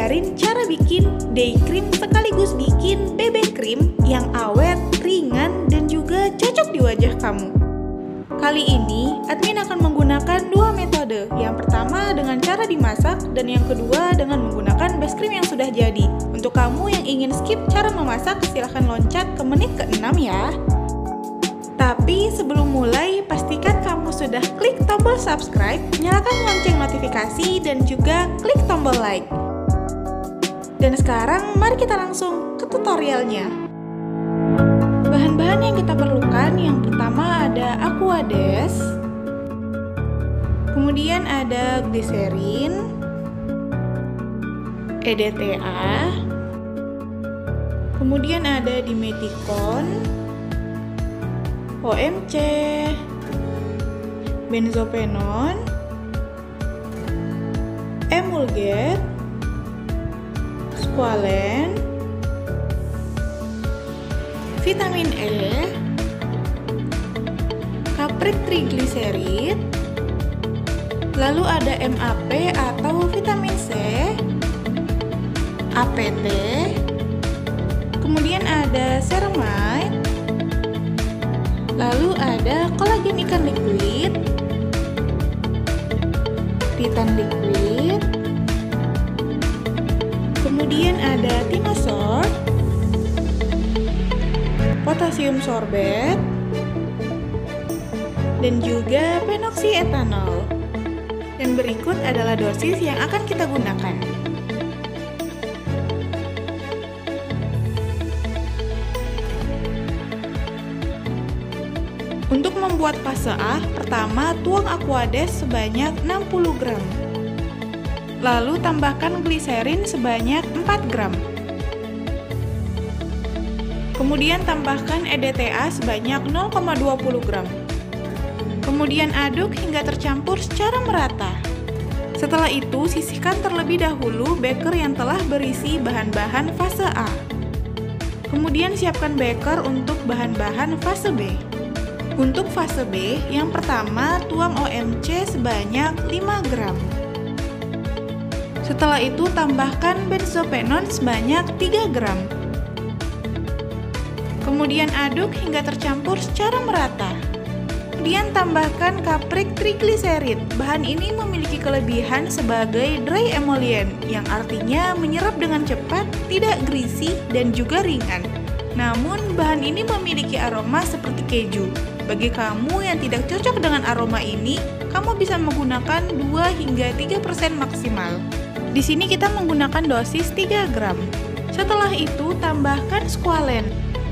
ajarin cara bikin day cream sekaligus bikin BB cream yang awet, ringan, dan juga cocok di wajah kamu. Kali ini, admin akan menggunakan dua metode. Yang pertama dengan cara dimasak, dan yang kedua dengan menggunakan base cream yang sudah jadi. Untuk kamu yang ingin skip cara memasak, silahkan loncat ke menit ke-6 ya. Tapi sebelum mulai, pastikan kamu sudah klik tombol subscribe, nyalakan lonceng notifikasi, dan juga klik tombol like. Dan sekarang, mari kita langsung ke tutorialnya. Bahan-bahan yang kita perlukan, yang pertama ada Aquades, kemudian ada gliserin, EDTA, kemudian ada dimeticon, OMC, benzopenon, emulgate, squalene, vitamin E, kaprik triglycerid, lalu ada MAP atau vitamin C, APT, kemudian ada ceramide, lalu ada kolagen ikan liquid, titan liquid, kemudian ada thinosort, potasium sorbet, dan juga phenoxyetanol. Dan berikut adalah dosis yang akan kita gunakan. Untuk membuat fase A, pertama tuang Aquades sebanyak 60 gram. Lalu tambahkan gliserin sebanyak 4 gram. Kemudian tambahkan EDTA sebanyak 0,20 gram. Kemudian aduk hingga tercampur secara merata. Setelah itu, sisihkan terlebih dahulu beker yang telah berisi bahan-bahan fase A. Kemudian siapkan beker untuk bahan-bahan fase B. Untuk fase B, yang pertama tuang OMC sebanyak 5 gram. Setelah itu tambahkan benzopenon sebanyak 3 gram. Kemudian aduk hingga tercampur secara merata. Kemudian tambahkan kaprik triglycerid. Bahan ini memiliki kelebihan sebagai dry emollient, yang artinya menyerap dengan cepat, tidak greasy, dan juga ringan. Namun, bahan ini memiliki aroma seperti keju. Bagi kamu yang tidak cocok dengan aroma ini, kamu bisa menggunakan 2 hingga 3% maksimal. Di sini kita menggunakan dosis 3 gram. Setelah itu, tambahkan squalene.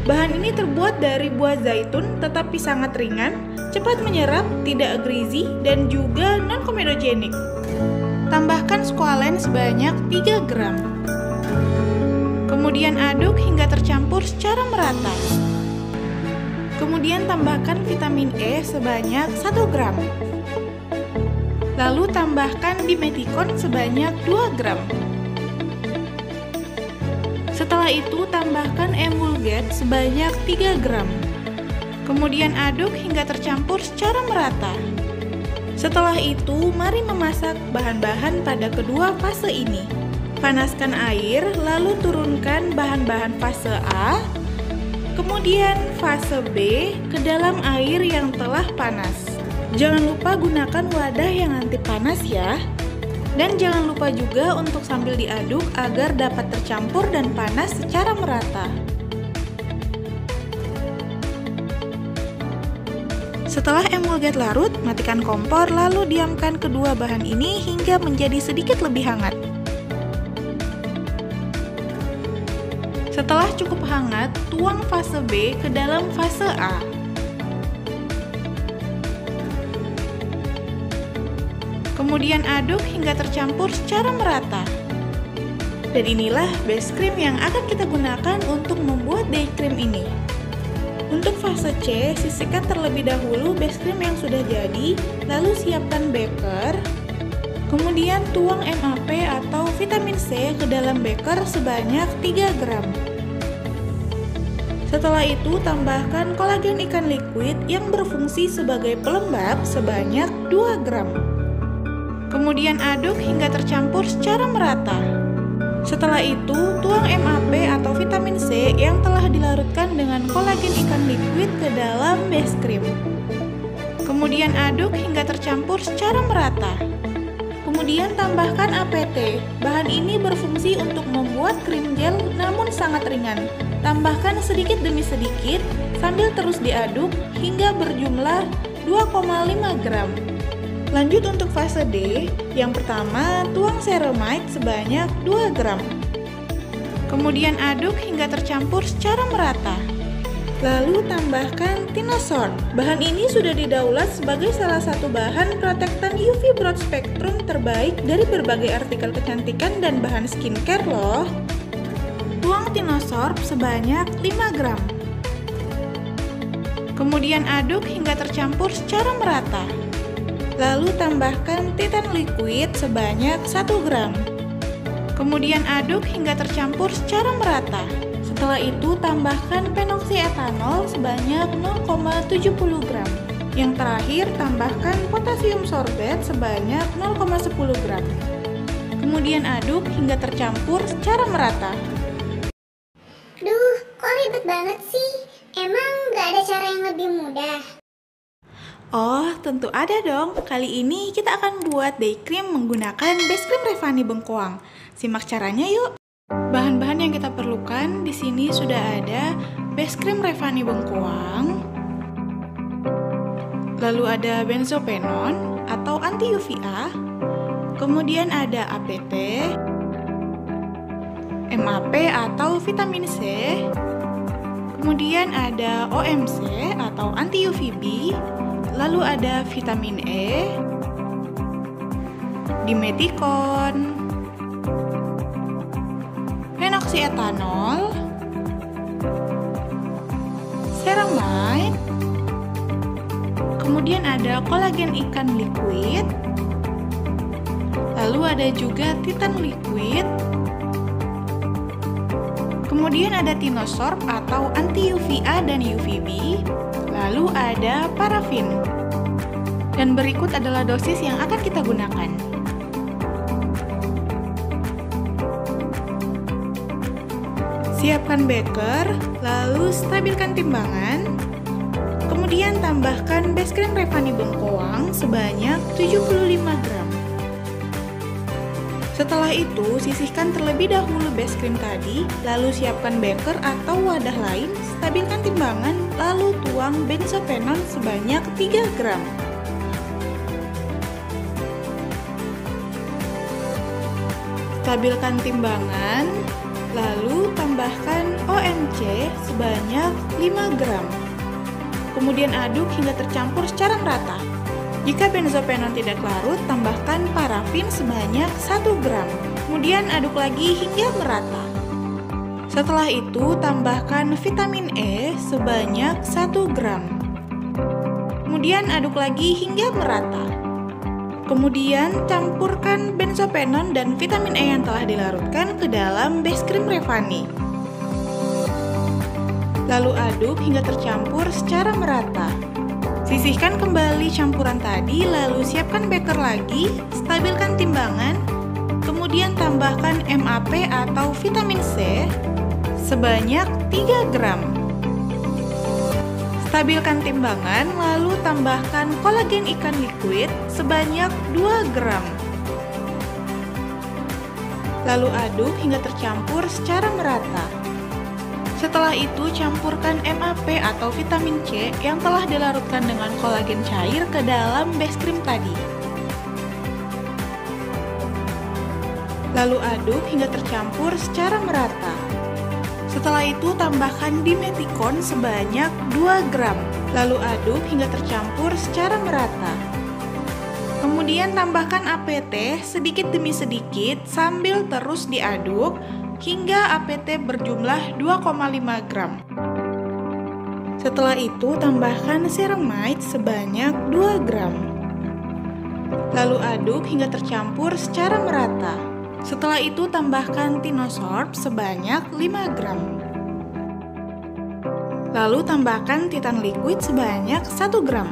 Bahan ini terbuat dari buah zaitun tetapi sangat ringan, cepat menyerap, tidak greasy, dan juga non-comedogenic. Tambahkan squalene sebanyak 3 gram. Kemudian aduk hingga tercampur secara merata. Kemudian tambahkan vitamin E sebanyak 1 gram. Lalu tambahkan dimeticon sebanyak 2 gram. Setelah itu tambahkan emulgate sebanyak 3 gram. Kemudian aduk hingga tercampur secara merata. Setelah itu, mari memasak bahan-bahan pada kedua fase ini. Panaskan air, lalu turunkan bahan-bahan fase A, kemudian fase B ke dalam air yang telah panas. Jangan lupa gunakan wadah yang anti panas ya. Dan jangan lupa juga untuk sambil diaduk agar dapat tercampur dan panas secara merata. Setelah emulgate larut, matikan kompor lalu diamkan kedua bahan ini hingga menjadi sedikit lebih hangat. Setelah cukup hangat, tuang fase B ke dalam fase A. Kemudian aduk hingga tercampur secara merata. Dan inilah base cream yang akan kita gunakan untuk membuat day cream ini. Untuk fase C, sisihkan terlebih dahulu base cream yang sudah jadi, lalu siapkan beker. Kemudian tuang MAP atau vitamin C ke dalam beker sebanyak 3 gram. Setelah itu, tambahkan kolagen ikan liquid yang berfungsi sebagai pelembab sebanyak 2 gram. Kemudian aduk hingga tercampur secara merata. Setelah itu, tuang MAP atau vitamin C yang telah dilarutkan dengan kolagen ikan liquid ke dalam base cream. Kemudian aduk hingga tercampur secara merata. Kemudian tambahkan APT. Bahan ini berfungsi untuk membuat krim gel namun sangat ringan. Tambahkan sedikit demi sedikit sambil terus diaduk hingga berjumlah 2,5 gram. Lanjut untuk fase D. Yang pertama, tuang ceramide sebanyak 2 gram. Kemudian aduk hingga tercampur secara merata. Lalu tambahkan Tinosorb. Bahan ini sudah didaulat sebagai salah satu bahan protektan UV broad spectrum terbaik dari berbagai artikel kecantikan dan bahan skincare loh. Tuang Tinosorb sebanyak 5 gram. Kemudian aduk hingga tercampur secara merata. Lalu tambahkan Titan liquid sebanyak 1 gram. Kemudian aduk hingga tercampur secara merata. Setelah itu tambahkan penoksietanol sebanyak 0,70 gram. Yang terakhir tambahkan potasium sorbet sebanyak 0,10 gram. Kemudian aduk hingga tercampur secara merata. Duh, kok ribet banget sih? Emang gak ada cara yang lebih mudah? Oh, tentu ada dong. Kali ini kita akan buat day cream menggunakan base cream Revani Bengkoang. Simak caranya yuk. Bahan-bahan yang kita perlukan di sini sudah ada base cream Revani Bengkoang, lalu ada benzopenon atau anti UVA, kemudian ada APT, MAP atau vitamin C, kemudian ada OMC atau anti UVB, lalu ada vitamin E, dimetikon, phenoxyetanol, ceramide, kemudian ada kolagen ikan liquid, lalu ada juga Titan liquid, kemudian ada Tinosorb atau anti UVA dan UVB, lalu ada parafin. Dan berikut adalah dosis yang akan kita gunakan. Siapkan beker, lalu stabilkan timbangan. Kemudian tambahkan base cream Revani Bengkoang sebanyak 75 gram. Setelah itu, sisihkan terlebih dahulu base cream tadi, lalu siapkan beker atau wadah lain, stabilkan timbangan, lalu tuang benzopenon sebanyak 3 gram. Stabilkan timbangan, lalu tambahkan OMC sebanyak 5 gram. Kemudian aduk hingga tercampur secara merata. Jika benzopenon tidak larut, tambahkan parafin sebanyak 1 gram. Kemudian aduk lagi hingga merata. Setelah itu, tambahkan vitamin E sebanyak 1 gram. Kemudian aduk lagi hingga merata. Kemudian campurkan benzopenon dan vitamin E yang telah dilarutkan ke dalam base cream Revani. Lalu aduk hingga tercampur secara merata. Sisihkan kembali campuran tadi, lalu siapkan beker lagi, stabilkan timbangan, kemudian tambahkan MAP atau vitamin C sebanyak 3 gram. Stabilkan timbangan, lalu tambahkan kolagen ikan liquid sebanyak 2 gram. Lalu aduk hingga tercampur secara merata. Setelah itu, campurkan MAP atau vitamin C yang telah dilarutkan dengan kolagen cair ke dalam base cream tadi. Lalu aduk hingga tercampur secara merata. Setelah itu, tambahkan dimetikon sebanyak 2 gram. Lalu aduk hingga tercampur secara merata. Kemudian tambahkan APT sedikit demi sedikit sambil terus diaduk hingga APT berjumlah 2,5 gram. Setelah itu, tambahkan ceramide sebanyak 2 gram. Lalu aduk hingga tercampur secara merata. Setelah itu, tambahkan Tinosorb sebanyak 5 gram. Lalu tambahkan Titan liquid sebanyak 1 gram.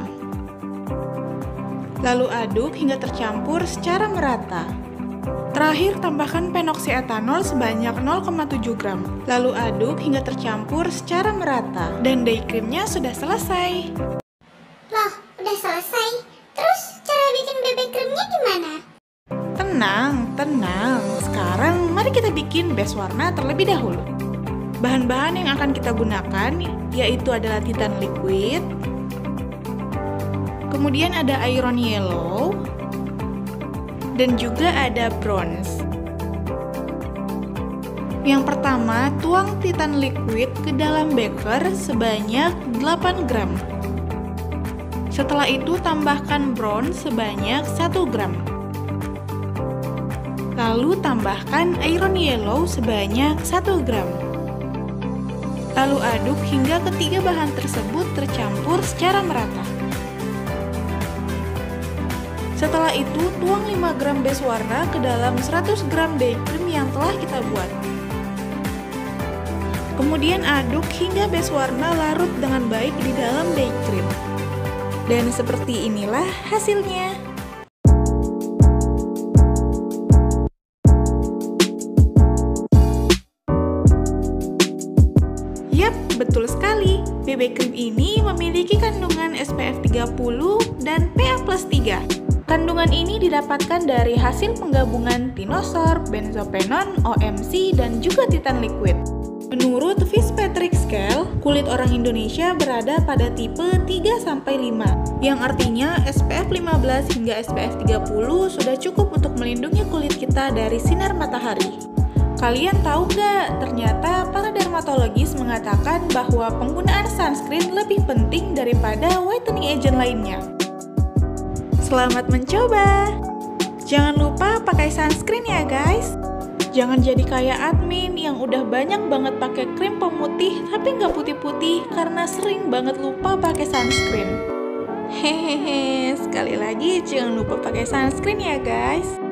Lalu aduk hingga tercampur secara merata. Terakhir, tambahkan penoksietanol sebanyak 0,7 gram. Lalu aduk hingga tercampur secara merata. Dan day creamnya sudah selesai. Loh, udah selesai? Terus cara bikin BB creamnya gimana? Tenang. Sekarang mari kita bikin base warna terlebih dahulu. Bahan-bahan yang akan kita gunakan yaitu adalah Titan Liquid, kemudian ada Iron Yellow, dan juga ada bronze. Yang pertama, tuang Titan Liquid ke dalam beker sebanyak 8 gram. Setelah itu tambahkan bronze sebanyak 1 gram. Lalu tambahkan Iron Yellow sebanyak 1 gram. Lalu aduk hingga ketiga bahan tersebut tercampur secara merata. Setelah itu, tuang 5 gram base warna ke dalam 100 gram day cream yang telah kita buat. Kemudian aduk hingga base warna larut dengan baik di dalam day cream. Dan seperti inilah hasilnya. Yap, betul sekali. BB cream ini memiliki kandungan SPF 30 dan PA+3. Kandungan ini didapatkan dari hasil penggabungan tinosorb, benzopenon, OMC, dan juga Titan Liquid. Menurut Fitzpatrick Scale, kulit orang Indonesia berada pada tipe 3-5, yang artinya SPF 15 hingga SPF 30 sudah cukup untuk melindungi kulit kita dari sinar matahari. Kalian tahu nggak, ternyata para dermatologis mengatakan bahwa penggunaan sunscreen lebih penting daripada whitening agent lainnya. Selamat mencoba! Jangan lupa pakai sunscreen ya guys! Jangan jadi kayak admin yang udah banyak banget pakai krim pemutih tapi nggak putih-putih karena sering banget lupa pakai sunscreen. Hehehe, sekali lagi jangan lupa pakai sunscreen ya guys!